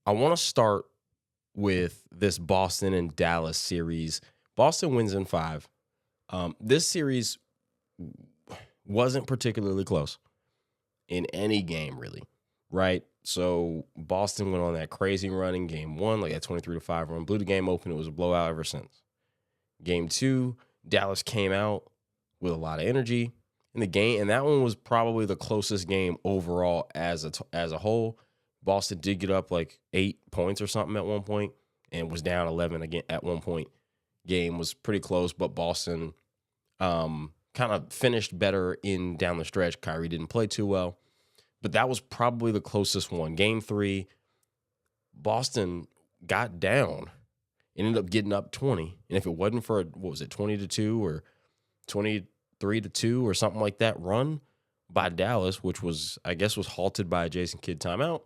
I want to start with this Boston and Dallas series. Boston wins in 5. This series wasn't particularly close in any game, really, right? So Boston went on that crazy run in game 1, like that 23-5 run, blew the game open. It was a blowout ever since. Game 2, Dallas came out with a lot of energy in the game, and that one was probably the closest game overall as a whole. Boston did get up like 8 points or something at one point and was down 11 again at one point. Game was pretty close, but Boston kind of finished better in down the stretch. Kyrie didn't play too well, but that was probably the closest one. Game 3, Boston got down, ended up getting up 20, and if it wasn't for 20-2 or 23-2 or something like that run by Dallas, which was halted by a Jason Kidd timeout,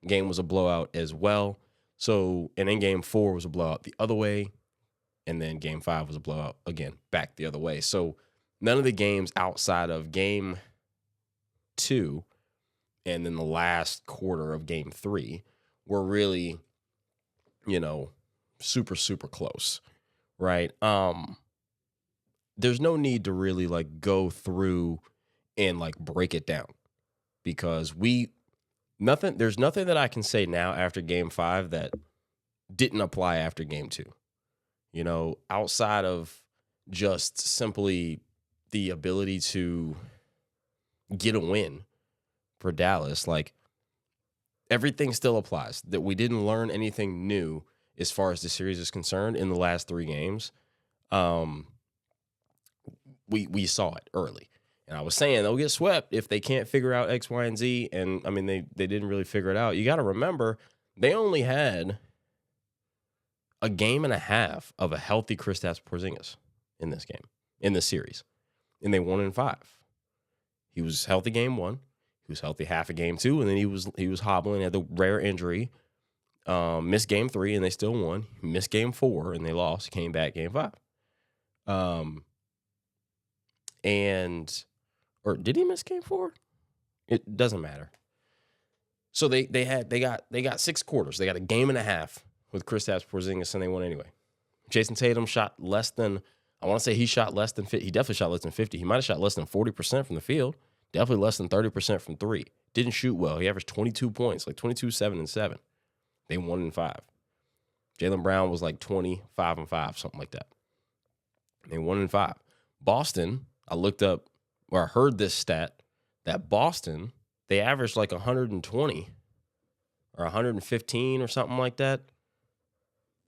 game was a blowout as well. So, and then game 4 was a blowout the other way, and then game 5 was a blowout again back the other way. So none of the games outside of game 2 and then the last quarter of game 3 were really, super, super close, right? There's no need to really like go through and like break it down because there's nothing that I can say now after game 5 that didn't apply after game 2. Outside of just simply the ability to get a win for Dallas, like everything still applies. That we didn't learn anything new as far as the series is concerned in the last 3 games. We saw it early. And I was saying they'll get swept if they can't figure out X, Y, and Z. And, I mean, they didn't really figure it out. You got to remember, they only had a game and a half of a healthy Kristaps Porzingis in this series. And they won in 5. He was healthy game 1. He was healthy half of game 2. And then he was hobbling, had the rare injury. Missed game 3, and they still won. Missed game 4, and they lost. Came back game 5. Or did he miss game 4? It doesn't matter. So they got 6 quarters. They got a game and a half with Kristaps Porzingis, and they won anyway. Jason Tatum shot less than, I want to say he shot less than 50. He definitely shot less than 50. He might have shot less than 40% from the field. Definitely less than 30% from 3. Didn't shoot well. He averaged 22 points, like 22, 7, and 7. They won in 5. Jaylen Brown was like 20, 5, and 5, something like that. They won in 5. Boston, I looked up, or I heard this stat, that Boston, they averaged like 120 or 115 or something like that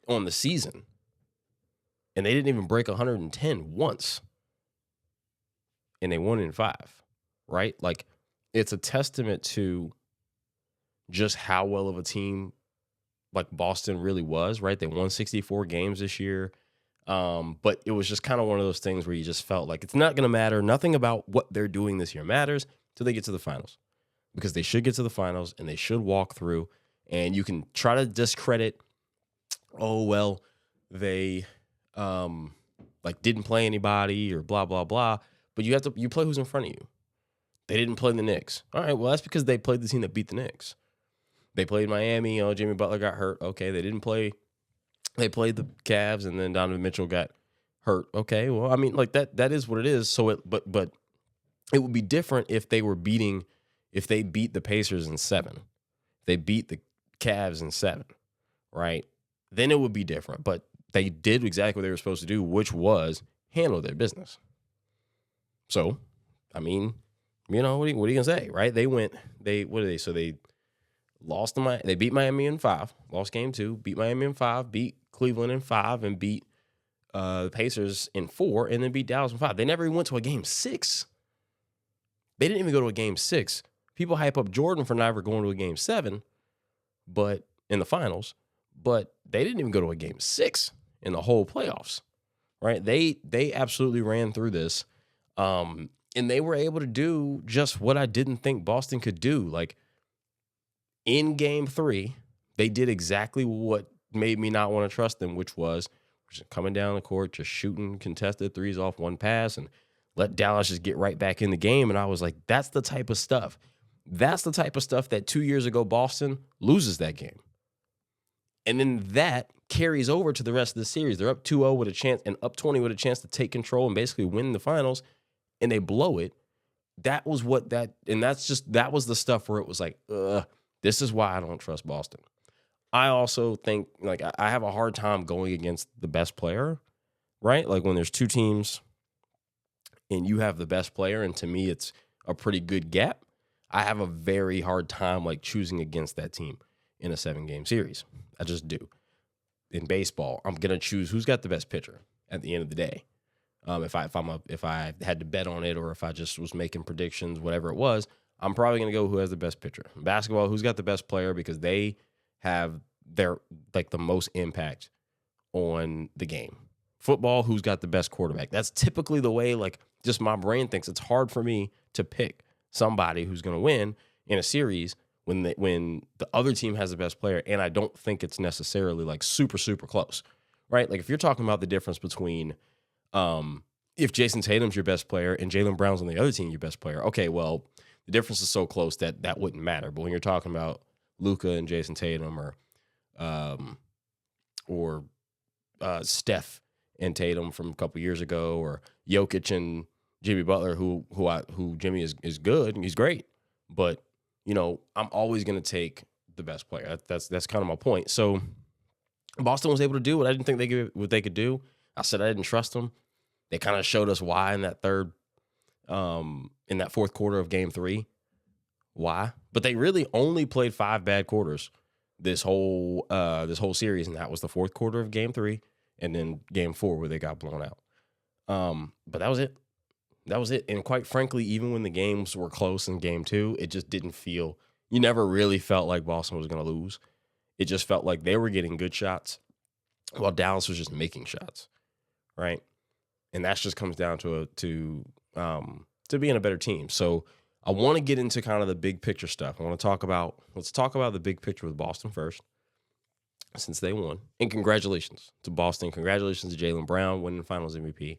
on the season. And they didn't even break 110 once. And they won in 5, right? Like, it's a testament to just how well of a team like Boston really was, right? They won 64 games this year. But it was just kind of one of those things where you just felt like it's not going to matter. Nothing about what they're doing this year matters till they get to the finals, because they should get to the finals and they should walk through. And you can try to discredit, they didn't play anybody or blah, blah, blah. But you play who's in front of you. They didn't play the Knicks. All right, well, that's because they played the team that beat the Knicks. They played Miami. Jimmy Butler got hurt. Okay, they didn't play. They played the Cavs, and then Donovan Mitchell got hurt. Okay, well, I mean, like that is what it is. So but it would be different if they beat the Pacers in 7. They beat the Cavs in 7, right? Then it would be different. But they did exactly what they were supposed to do, which was handle their business. So, I mean, what are you gonna say, right? They lost they beat Miami in 5, lost game 2, beat Miami in 5, beat Cleveland in 5, and beat the Pacers in 4, and then beat Dallas in 5. They never even went to a game 6. They didn't even go to a game 6. People hype up Jordan for never going to a game 7, but in the finals, but they didn't even go to a game 6 in the whole playoffs, right? They absolutely ran through this, and they were able to do just what I didn't think Boston could do. Like, in game 3, they did exactly what made me not want to trust them, which was just coming down the court, just shooting contested threes off one pass and let Dallas just get right back in the game. And I was like, that's the type of stuff. That's the type of stuff that 2 years ago Boston loses that game. And then that carries over to the rest of the series. They're up 2-0 with a chance and up 20 with a chance to take control and basically win the finals, and they blow it. That was that was the stuff where it was like, this is why I don't trust Boston. I also think, like, I have a hard time going against the best player, right? Like, when there's two teams and you have the best player, and to me it's a pretty good gap, I have a very hard time, like, choosing against that team in a 7-game series. I just do. In baseball, I'm going to choose who's got the best pitcher at the end of the day. If I had to bet on it, or if I just was making predictions, whatever it was, I'm probably going to go who has the best pitcher. In basketball, who's got the best player, because they have their, like, the most impact on the game. Football, who's got the best quarterback. That's typically the way, like, just my brain thinks. It's hard for me to pick somebody who's going to win in a series when the other team has the best player, and I don't think it's necessarily, like, super, super close, right? Like, if you're talking about the difference between if Jason Tatum's your best player and Jaylen Brown's on the other team your best player, okay, well, the difference is so close that wouldn't matter. But when you're talking about Luka and Jason Tatum, or Steph and Tatum from a couple years ago, or Jokic and Jimmy Butler, who Jimmy is good and he's great, but I'm always going to take the best player. That's kind of my point. So Boston was able to do what I didn't think they could do. I said I didn't trust them. They kind of showed us why in that fourth quarter of Game 3. Why? But they really only played 5 bad quarters this whole series, and that was the fourth quarter of Game 3, and then Game 4 where they got blown out. But that was it. That was it. And quite frankly, even when the games were close in Game 2, it just didn't feel. You never really felt like Boston was going to lose. It just felt like they were getting good shots, while Dallas was just making shots, right? And that just comes down to being a better team. So I want to get into kind of the big picture stuff. Let's talk about the big picture with Boston first, since they won. And congratulations to Boston. Congratulations to Jaylen Brown winning Finals MVP.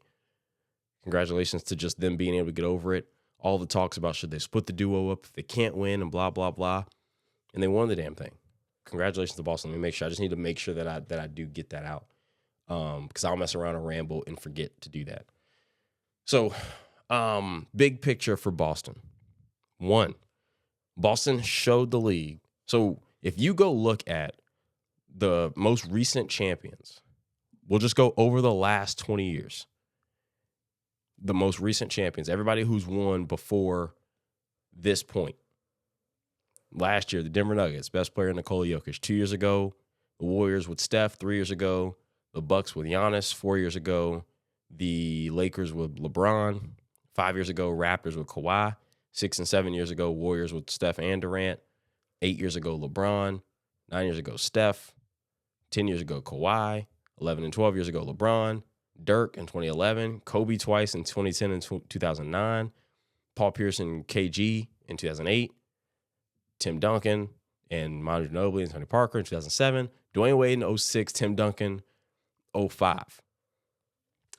Congratulations to just them being able to get over it. All the talks about should they split the duo up if they can't win and blah, blah, blah. And they won the damn thing. Congratulations to Boston. Let me make sure. I just need to make sure that I do get that out. Because I'll mess around and ramble and forget to do that. So, big picture for Boston. 1, Boston showed the league. So if you go look at the most recent champions, we'll just go over the last 20 years. The most recent champions, everybody who's won before this point. Last year, the Denver Nuggets, best player Nikola Jokic. 2 years ago, the Warriors with Steph. 3 years ago, the Bucks with Giannis. 4 years ago, the Lakers with LeBron. 5 years ago, Raptors with Kawhi. 6 and 7 years ago, Warriors with Steph and Durant. 8 years ago, LeBron. 9 years ago, Steph. 10 years ago, Kawhi. 11 and 12 years ago, LeBron. Dirk in 2011. Kobe twice in 2010 and 2009. Paul Pierce and KG in 2008. Tim Duncan and Manu Ginobili and Tony Parker in 2007. Dwayne Wade in 2006. Tim Duncan 2005.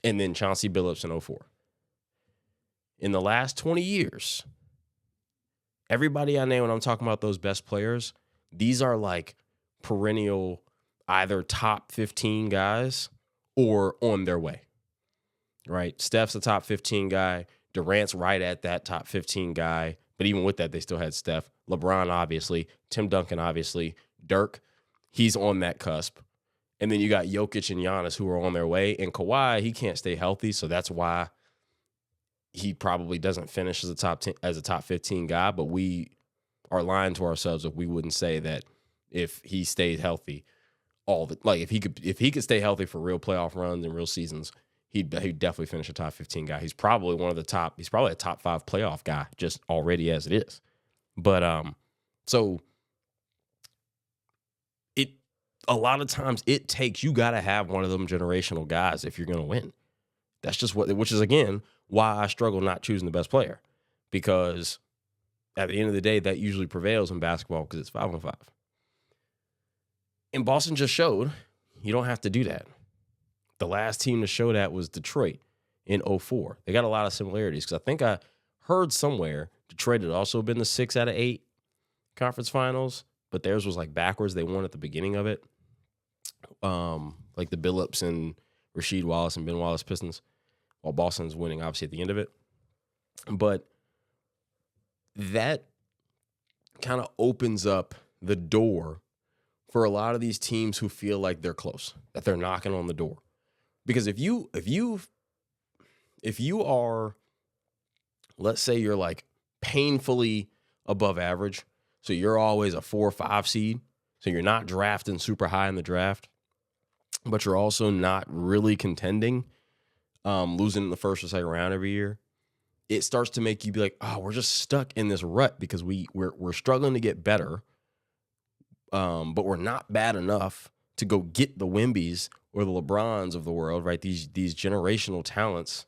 And then Chauncey Billups in 2004. In the last 20 years, everybody I name when I'm talking about those best players, these are like perennial either top 15 guys or on their way, right? Steph's a top 15 guy. Durant's right at that top 15 guy. But even with that, they still had Steph. LeBron, obviously. Tim Duncan, obviously. Dirk, he's on that cusp. And then you got Jokic and Giannis who are on their way. And Kawhi, he can't stay healthy, so that's why he probably doesn't finish as a top 10, as a top 15 guy. But we are lying to ourselves if we wouldn't say that if he stayed healthy, if he could stay healthy for real playoff runs and real seasons, he'd definitely finish a top 15 guy. He's probably he's probably a top 5 playoff guy just already as it is. But so a lot of times you got to have one of them generational guys if you're going to win. That's just which is again why I struggle not choosing the best player, because at the end of the day, that usually prevails in basketball because it's 5-on-5. And Boston just showed you don't have to do that. The last team to show that was Detroit in 2004. They got a lot of similarities because I think I heard somewhere Detroit had also been the 6 out of 8 conference finals, but theirs was like backwards. They won at the beginning of it. like the Billups and Rasheed Wallace and Ben Wallace Pistons, while Boston's winning, obviously, at the end of it. But that kind of opens up the door for a lot of these teams who feel like they're close, that they're knocking on the door. Because if you are, let's say you're like painfully above average, so you're always a 4 or 5 seed, so you're not drafting super high in the draft, but you're also not really contending, losing in the first or second round every year, it starts to make you be like, oh, we're just stuck in this rut because we're struggling to get better, but we're not bad enough to go get the Wembies or the LeBrons of the world, right? These generational talents,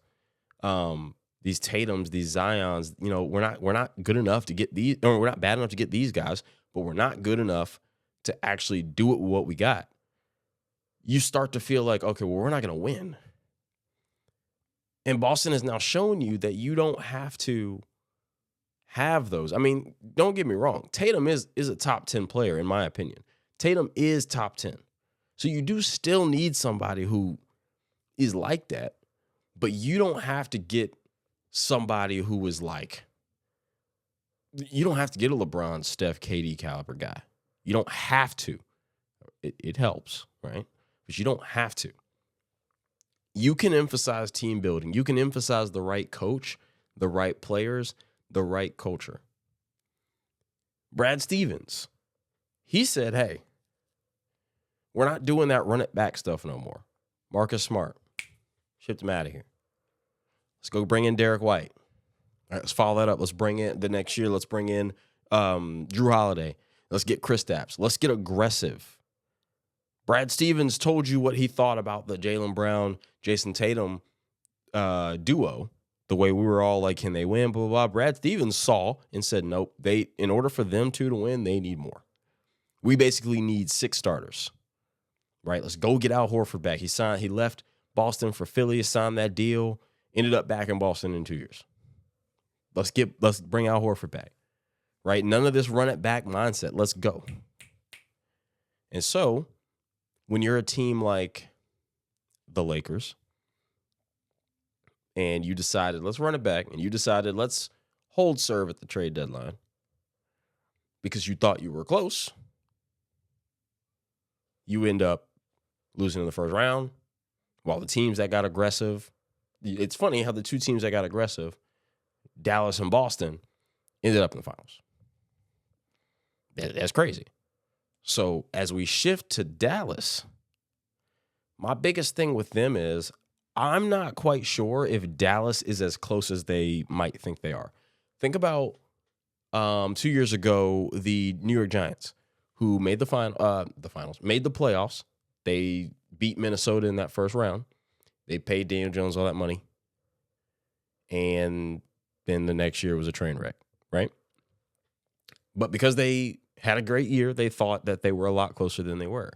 these Tatums, these Zions. We're not good enough to get these, or we're not bad enough to get these guys, but we're not good enough to actually do it with what we got. You start to feel like, okay, well, we're not going to win. And Boston has now shown you that you don't have to have those. I mean, don't get me wrong. Tatum is a top 10 player, in my opinion. Tatum is top 10. So you do still need somebody who is like that, but you don't have to get somebody who is like, you don't have to get a LeBron, Steph, KD caliber guy. You don't have to. It helps, right? But you don't have to. You can emphasize team building. You can emphasize the right coach, the right players, the right culture. Brad Stevens, he said, hey, we're not doing that run it back stuff no more. Marcus Smart, shipped him out of here. Let's go bring in Derek White. All right, let's follow that up. Let's bring in the next year. Let's bring in Drew Holiday. Let's get Kristaps. Let's get aggressive. Brad Stevens told you what he thought about the Jaylen Brown, Jason Tatum duo. The way we were all like, can they win? Blah, blah, blah. Brad Stevens saw and said, nope. In order for them two to win, they need more. We basically need 6 starters. Right? Let's go get Al Horford back. He left Boston for Philly, signed that deal, ended up back in Boston in 2 years. Let's bring Al Horford back. Right? None of this run it back mindset. Let's go. And so, when you're a team like the Lakers, and you decided, let's run it back, and you decided, let's hold serve at the trade deadline because you thought you were close, you end up losing in the first round, while the teams that got aggressive, it's funny how the two teams that got aggressive, Dallas and Boston, ended up in the finals. That's crazy. So as we shift to Dallas, my biggest thing with them is I'm not quite sure if Dallas is as close as they might think they are. Think about 2 years ago, the New York Giants, who made the made the playoffs. They beat Minnesota in that first round. They paid Daniel Jones all that money. And then the next year was a train wreck, right? But because they had a great year, they thought that they were a lot closer than they were.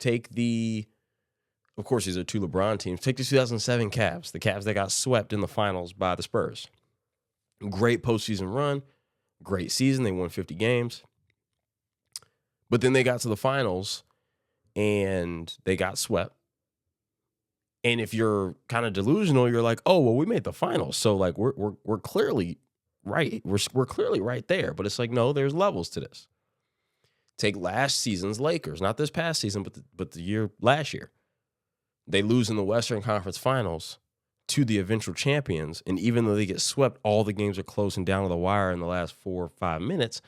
Of course, these are 2 LeBron teams. Take the 2007 Cavs, the Cavs that got swept in the finals by the Spurs. Great postseason run, great season. They won 50 games. But then they got to the finals, and they got swept. And if you're kind of delusional, you're like, oh, well, we made the finals. So, like, we're clearly right. We're clearly right there. But it's like, no, there's levels to this. Take last season's Lakers, not this past season, but the last year. They lose in the Western Conference Finals to the eventual champions. And even though they get swept, all the games are close and down to the wire in the last 4 or 5 minutes.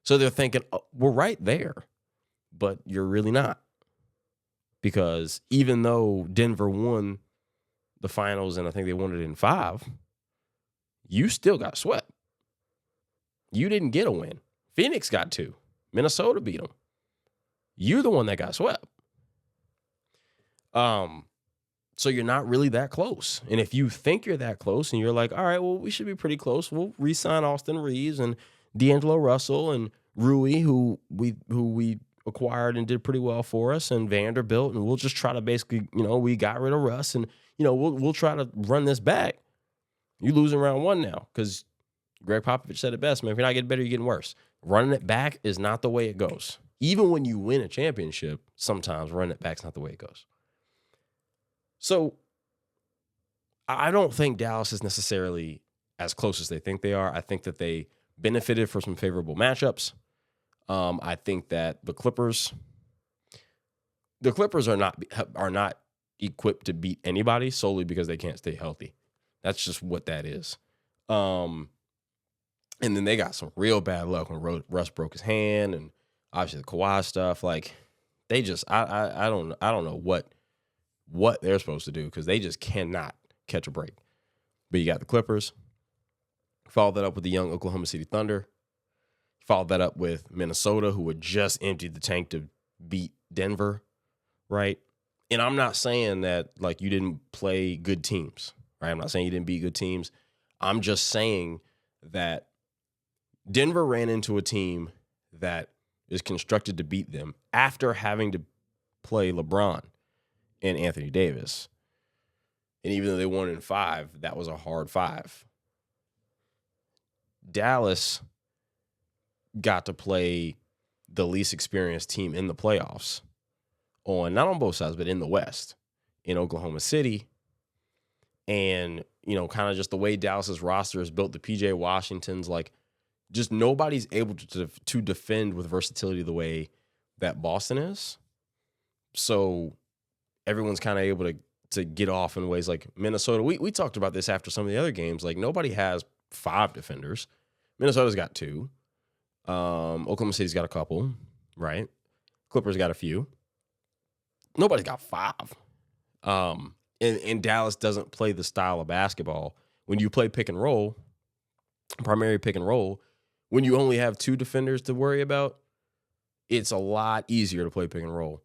So they're thinking, oh, we're right there, but you're really not. Because even though Denver won the finals, and I think they won it in 5, you still got swept. You didn't get a win. Phoenix got 2. Minnesota beat them. You're the one that got swept. So you're not really that close. And if you think you're that close and you're like, all right, well, we should be pretty close. We'll re-sign Austin Reeves and D'Angelo Russell and Rui, who we acquired and did pretty well for us, and Vanderbilt, and we'll just try to basically, we got rid of Russ, and we'll try to run this back. You losing round 1 now because Greg Popovich said it best, man. If you're not getting better, you're getting worse. Running it back is not the way it goes. Even when you win a championship, sometimes running it back's not the way it goes. So I don't think Dallas is necessarily as close as they think they are. I think that they benefited from some favorable matchups. I think that the Clippers are not equipped to beat anybody solely because they can't stay healthy. That's just what that is. And then they got some real bad luck when Russ broke his hand, and obviously the Kawhi stuff. Like they just, I don't know what they're supposed to do because they just cannot catch a break. But you got the Clippers. Followed that up with the young Oklahoma City Thunder. Followed that up with Minnesota, who had just emptied the tank to beat Denver, right? And I'm not saying that like you didn't play good teams, right? I'm not saying you didn't beat good teams. I'm just saying that Denver ran into a team that is constructed to beat them after having to play LeBron and Anthony Davis. And even though they won in 5, that was a hard 5. Dallas got to play the least experienced team in the playoffs not on both sides, but in the West, in Oklahoma City. And, kind of just the way Dallas's roster is built, the PJ Washingtons, like just nobody's able to defend with versatility the way that Boston is. So everyone's kind of able to get off in ways like Minnesota. We talked about this after some of the other games. Like nobody has 5 defenders. Minnesota's got 2. Oklahoma City's got a couple, right? Clippers got a few. Nobody's got 5. And Dallas doesn't play the style of basketball. When you play pick and roll, primary pick and roll, when you only have 2 defenders to worry about, it's a lot easier to play pick and roll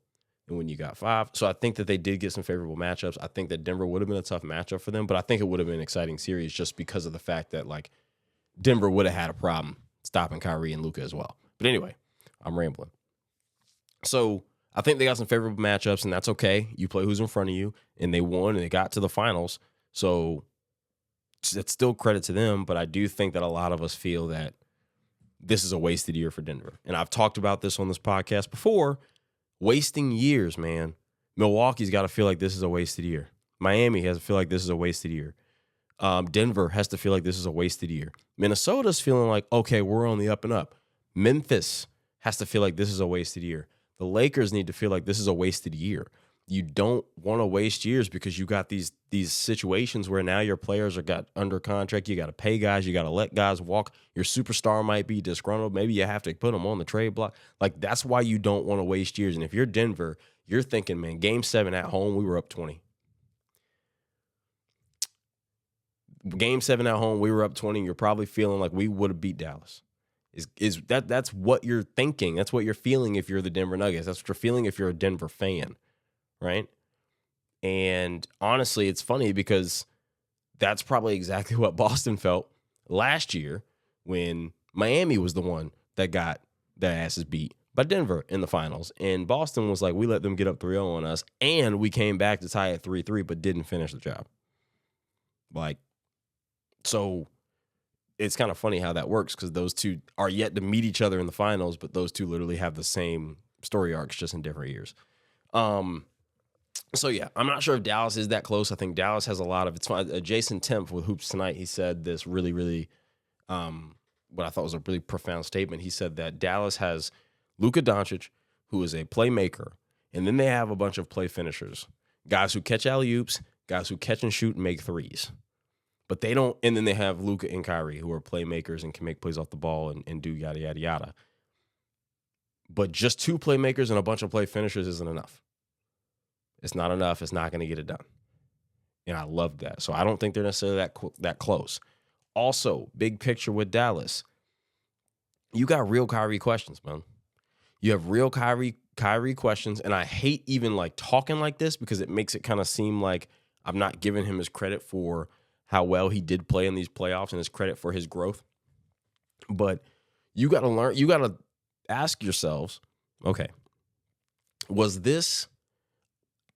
than when you got 5. So I think that they did get some favorable matchups. I think that Denver would have been a tough matchup for them, but I think it would have been an exciting series just because of the fact that like Denver would have had a problem stopping Kyrie and Luka as well. But anyway, I'm rambling. So I think they got some favorable matchups, and that's okay. You play who's in front of you, and they won, and they got to the finals. So it's still credit to them, but I do think that a lot of us feel that this is a wasted year for Denver. And I've talked about this on this podcast before. Wasting years, man. Milwaukee's got to feel like this is a wasted year. Miami has to feel like this is a wasted year. Denver has to feel like this is a wasted year. Minnesota's feeling like, okay, we're on the up and up. Memphis has to feel like this is a wasted year. The Lakers need to feel like this is a wasted year. You don't want to waste years because you got these situations where now your players are got under contract. You got to pay guys. You got to let guys walk. Your superstar might be disgruntled. Maybe you have to put them on the trade block. Like, that's why you don't want to waste years. And if you're Denver, you're thinking, man, Game 7 at home, we were up 20. Game 7 at home, we were up 20. You're probably feeling like we would have beat Dallas. That's what you're thinking. That's what you're feeling if you're the Denver Nuggets. That's what you're feeling if you're a Denver fan, right? And honestly, it's funny because that's probably exactly what Boston felt last year when Miami was the one that got their asses beat by Denver in the finals. And Boston was like, we let them get up 3-0 on us, and we came back to tie at 3-3, but didn't finish the job. Like, so it's kind of funny how that works because those two are yet to meet each other in the finals, but those two literally have the same story arcs just in different years. So, yeah, I'm not sure if Dallas is that close. I think Dallas has a lot of – it's fine. Jason Temp with Hoops Tonight, he said this really, really what I thought was a really profound statement. He said that Dallas has Luka Doncic, who is a playmaker, and then they have a bunch of play finishers, guys who catch alley-oops, guys who catch and shoot and make threes. But they don't, and then they have Luka and Kyrie, who are playmakers and can make plays off the ball and do yada, yada, yada. But just 2 playmakers and a bunch of play finishers isn't enough. It's not enough. It's not going to get it done. And I love that. So I don't think they're necessarily that close. Also, big picture with Dallas, you got real Kyrie questions, man. You have real Kyrie questions, and I hate even like talking like this because it makes it kind of seem like I'm not giving him his credit for how well he did play in these playoffs and his credit for his growth. But you got to ask yourselves, okay, was this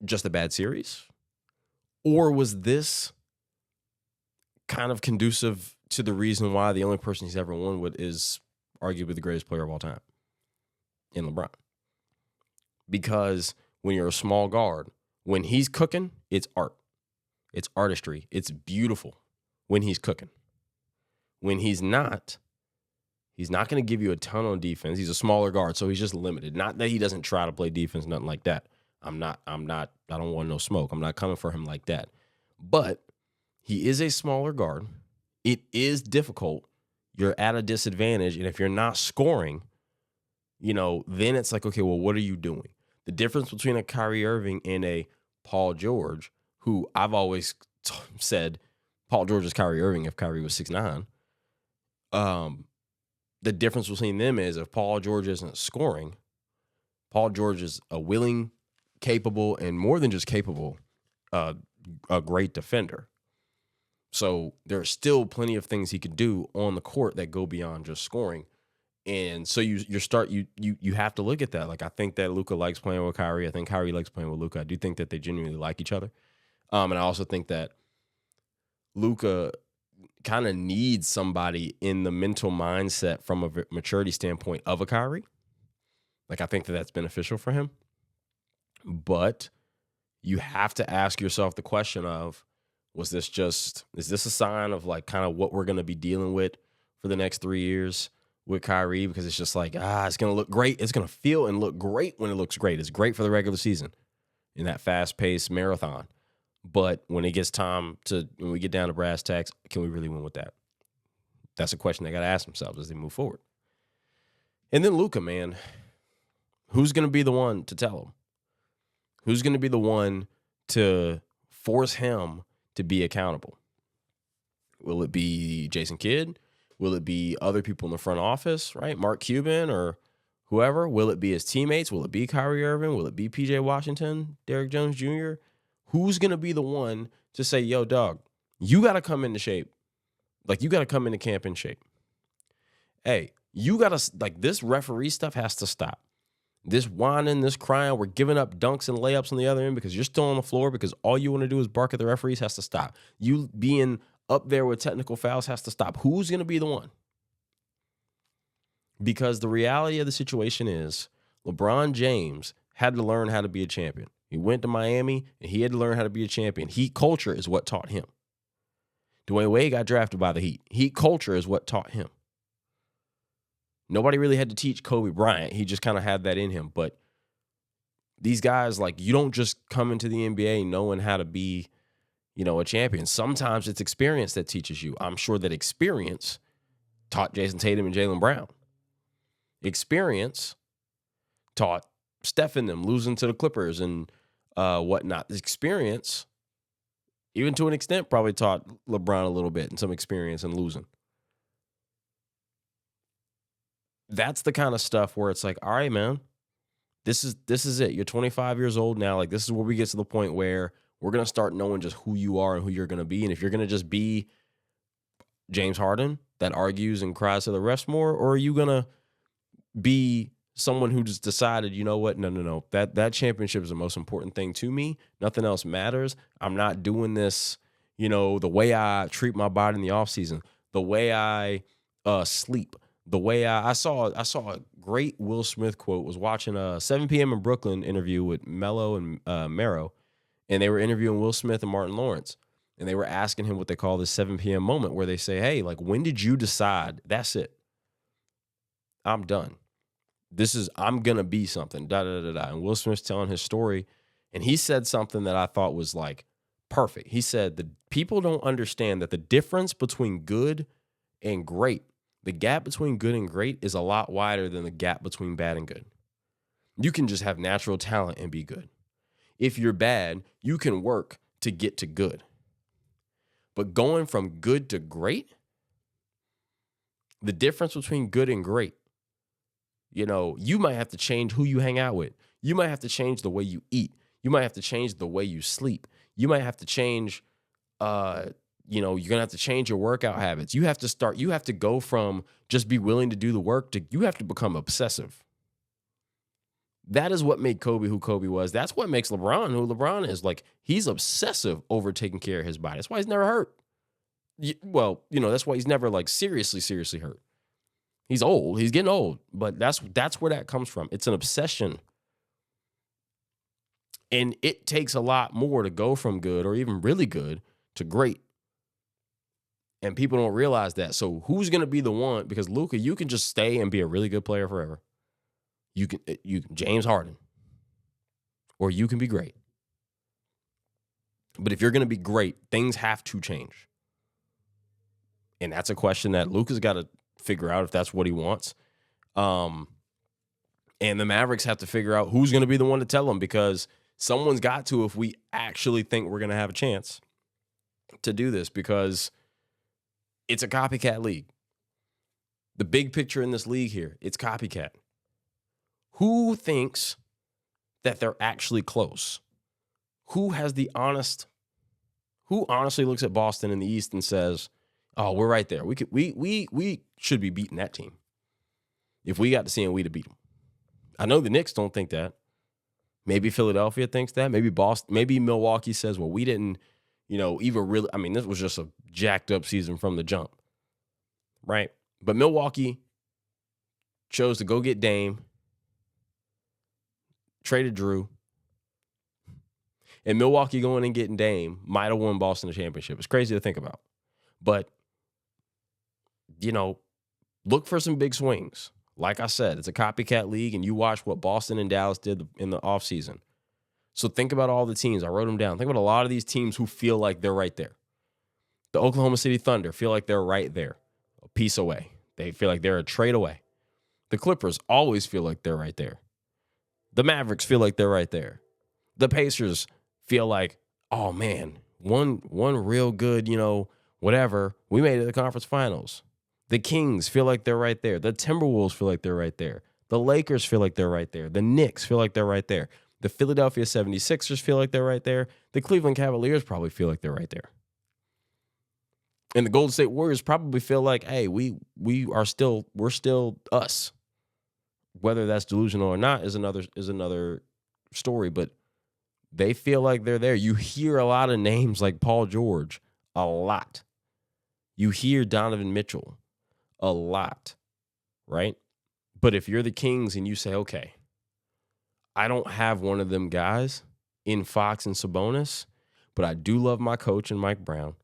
just a bad series? Or was this kind of conducive to the reason why the only person he's ever won with is arguably the greatest player of all time in LeBron? because when you're a small guard, when he's cooking, it's art. It's artistry. It's beautiful when he's cooking. When he's not going to give you a ton on defense. He's a smaller guard, so he's just limited. Not that he doesn't try to play defense, nothing like that. I don't want no smoke. I'm not coming for him like that. But he is a smaller guard. It is difficult. You're at a disadvantage, and if you're not scoring, then it's like, okay, well, what are you doing? The difference between a Kyrie Irving and a Paul George, who I've always said Paul George is Kyrie Irving if Kyrie was 6'9". The difference between them is if Paul George isn't scoring, Paul George is a willing, capable, and more than just capable, a great defender. So there are still plenty of things he could do on the court that go beyond just scoring. And so you have to look at that. Like, I think that Luka likes playing with Kyrie. I think Kyrie likes playing with Luka. I do think that they genuinely like each other. And I also think that Luka kind of needs somebody in the mental mindset from a maturity standpoint of a Kyrie. Like, I think that that's beneficial for him. But you have to ask yourself the question of, is this a sign of like kind of what we're going to be dealing with for the next 3 years with Kyrie? Because it's just like, it's going to look great. It's going to feel and look great when it looks great. It's great for the regular season in that fast-paced marathon. But when it gets time when we get down to brass tacks, can we really win with that? That's a question they got to ask themselves as they move forward. And then Luka, man, who's going to be the one to tell him? Who's going to be the one to force him to be accountable? Will it be Jason Kidd? Will it be other people in the front office, right? Mark Cuban or whoever? Will it be his teammates? Will it be Kyrie Irving? Will it be PJ Washington, Derrick Jones Jr.? Who's going to be the one to say, yo, dog, you got to come into shape. Like, you got to come into camp in shape. Hey, you got to, like, this referee stuff has to stop. This whining, this crying, we're giving up dunks and layups on the other end because you're still on the floor because all you want to do is bark at the referees has to stop. You being up there with technical fouls has to stop. Who's going to be the one? Because the reality of the situation is LeBron James had to learn how to be a champion. He went to Miami, and he had to learn how to be a champion. Heat culture is what taught him. Dwayne Wade got drafted by the Heat. Heat culture is what taught him. Nobody really had to teach Kobe Bryant. He just kind of had that in him. But these guys, like, you don't just come into the NBA knowing how to be, a champion. Sometimes it's experience that teaches you. I'm sure that experience taught Jason Tatum and Jaylen Brown. Experience taught Steph and them losing to the Clippers and whatnot. The experience, even to an extent, probably taught LeBron a little bit and some experience in losing. That's the kind of stuff where it's like, all right, man, this is it. You're 25 years old now. Like, this is where we get to the point where we're going to start knowing just who you are and who you're going to be. And if you're going to just be James Harden that argues and cries to the refs more, or are you going to be someone who just decided, you know what, no, that championship is the most important thing to me. Nothing else matters. I'm not doing this, the way I treat my body in the offseason, the way I sleep, the way I saw a great Will Smith quote. Was watching a 7 p.m. in Brooklyn interview with Mello and Mero, and they were interviewing Will Smith and Martin Lawrence, and they were asking him what they call this 7 p.m. moment, where they say, hey, like, when did you decide that's it? I'm done. I'm going to be something, da-da-da-da. And Will Smith's telling his story, and he said something that I thought was, like, perfect. He said, the people don't understand that the difference between good and great, the gap between good and great is a lot wider than the gap between bad and good. You can just have natural talent and be good. If you're bad, you can work to get to good. But going from good to great, the difference between good and great, you might have to change who you hang out with. You might have to change the way you eat. You might have to change the way you sleep. You might have to change, you're going to have to change your workout habits. You have to go from just be willing to do the work to you have to become obsessive. That is what made Kobe who Kobe was. That's what makes LeBron who LeBron is. Like, he's obsessive over taking care of his body. That's why he's never hurt. That's why he's never, like, seriously hurt. He's old. He's getting old. But that's where that comes from. It's an obsession. And it takes a lot more to go from good or even really good to great. And people don't realize that. So who's going to be the one? Because Luka, you can just stay and be a really good player forever. You can James Harden, or you can be great. But if you're going to be great, things have to change. And that's a question that Luka's got to figure out if that's what he wants. And the Mavericks have to figure out who's going to be the one to tell him, because someone's got to, if we actually think we're going to have a chance to do this, because it's a copycat league. The big picture in this league here, it's copycat. Who thinks that they're actually close? Who honestly looks at Boston in the East and says, "Oh, we're right there. We should be beating that team. If we got to see them, we'd have beat them." I know the Knicks don't think that. Maybe Philadelphia thinks that. Maybe Boston. Maybe Milwaukee says, "Well, we didn't, even really." I mean, this was just a jacked up season from the jump, right? But Milwaukee chose to go get Dame, traded Drew, and Milwaukee going and getting Dame might have won Boston the championship. It's crazy to think about. But, look for some big swings. Like I said, it's a copycat league, and you watch what Boston and Dallas did in the offseason. So think about all the teams. I wrote them down. Think about a lot of these teams who feel like they're right there. The Oklahoma City Thunder feel like they're right there, a piece away. They feel like they're a trade away. The Clippers always feel like they're right there. The Mavericks feel like they're right there. The Pacers feel like, oh man, one real good, whatever, we made it to the conference finals. The Kings feel like they're right there. The Timberwolves feel like they're right there. The Lakers feel like they're right there. The Knicks feel like they're right there. The Philadelphia 76ers feel like they're right there. The Cleveland Cavaliers probably feel like they're right there. And the Golden State Warriors probably feel like, hey, we're still us. Whether that's delusional or not is another story, but they feel like they're there. You hear a lot of names like Paul George, a lot. You hear Donovan Mitchell, a lot, right? But if you're the Kings and you say, okay, I don't have one of them guys in Fox and Sabonis, but I do love my coach and Mike Brown,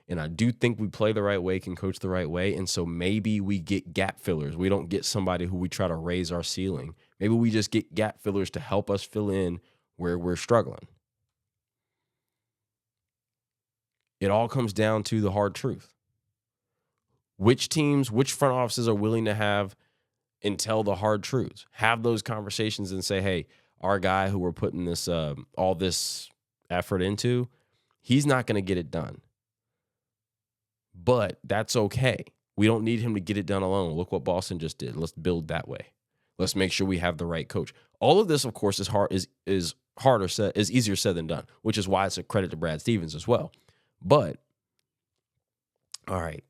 and I do think we play the right way, can coach the right way, and so maybe we get gap fillers. We don't get somebody who we try to raise our ceiling. Maybe we just get gap fillers to help us fill in where we're struggling. It all comes down to the hard truth. Which teams, which front offices are willing to have and tell the hard truths? Have those conversations and say, hey, our guy who we're putting this all this effort into, he's not going to get it done. But that's okay. We don't need him to get it done alone. Look what Boston just did. Let's build that way. Let's make sure we have the right coach. All of this, of course, is easier said than done, which is why it's a credit to Brad Stevens as well. But all right,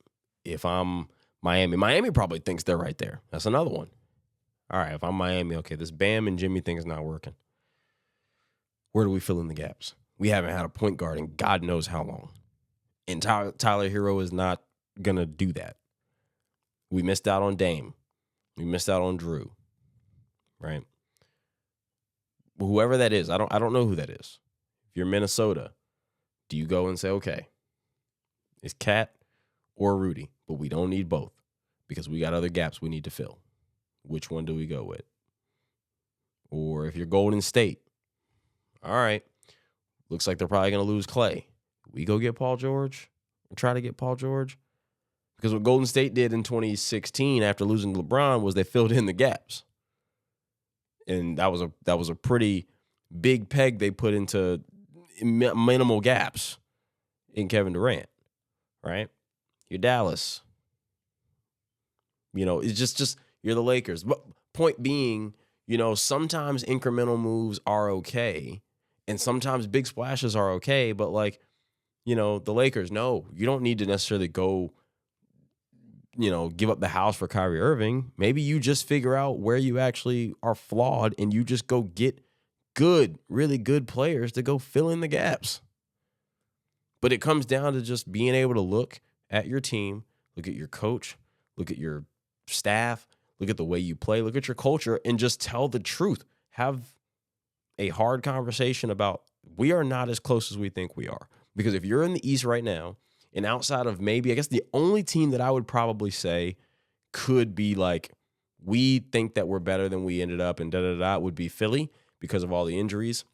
if I'm Miami probably thinks they're right there. That's another one. All right, if I'm Miami, okay, this Bam and Jimmy thing is not working. Where do we fill in the gaps? We haven't had a point guard in God knows how long. And Tyler Hero is not going to do that. We missed out on Dame. We missed out on Drew. Right? Whoever that is, I don't know who that is. If you're Minnesota, do you go and say, okay, it's Cat or Rudy, but we don't need both because we got other gaps we need to fill. Which one do we go with? Or if you're Golden State, all right, looks like they're probably going to lose Clay. We go get Paul George or try to get Paul George? Because what Golden State did in 2016 after losing to LeBron was they filled in the gaps. And that was a pretty big peg they put into minimal gaps in Kevin Durant, right? You're Dallas. It's just you're the Lakers. But point being, sometimes incremental moves are okay, and sometimes big splashes are okay, but the Lakers, no, you don't need to necessarily go, give up the house for Kyrie Irving. Maybe you just figure out where you actually are flawed and you just go get good, really good players to go fill in the gaps. But it comes down to just being able to look at your team, look at your coach, look at your staff, look at the way you play, look at your culture, and just tell the truth. Have a hard conversation about we are not as close as we think we are. Because if you're in the East right now, and outside of maybe, I guess the only team that I would probably say could be like, we think that we're better than we ended up and da-da-da, would be Philly because of all the injuries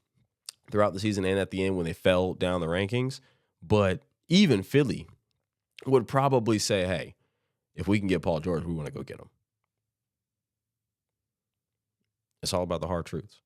throughout the season and at the end when they fell down the rankings. But even Philly would probably say, hey, if we can get Paul George, we want to go get him. It's all about the hard truths.